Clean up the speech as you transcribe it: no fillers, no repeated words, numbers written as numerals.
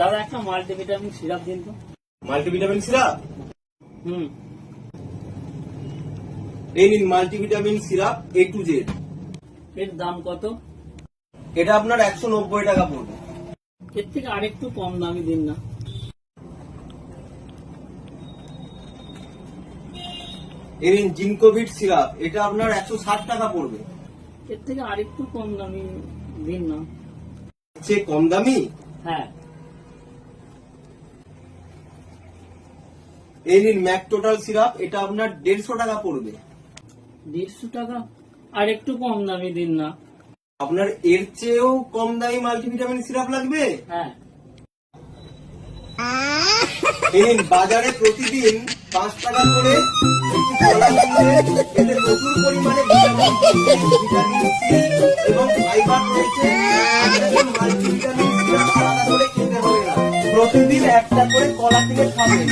দাদা একটা multivitamin syrup দিন তো। Multivitamin syrup? হুম। এই নিন multivitamin syrup A to Z। এর দাম কত? এটা আপনার 190 টাকা পড়বে। এর থেকে আরেকটু কম দামি দিন না। এই নিন জিনকোভিড সিরাপ, এটা আপনার 160 টাকা পড়বে। এর থেকে আরেকটু কম দামি দিন না। সে কম দামি? হ্যাঁ। এই নিন ম্যাক টোটাল সিরাপ, এটা আপনার 150 টাকা পড়বে। 150 টাকা? আর একটু কম দামি দিন না। আপনার এর চেয়েও কম দামি মাল্টিভিটামিন সিরাপ লাগবে? হ্যাঁ। এই নিন বাজারে প্রতিদিন 5 টাকা করে একটি কলা কিনলে এতে প্রচুর পরিমাণে ভিটামিন সি এবং ফাইবার রয়েছে। আপনাকে মাল্টিভিটামিন সিরাপ আলাদা করে খেতে হবে না, প্রতিদিন একটা করে কলা কিনে খাবেন।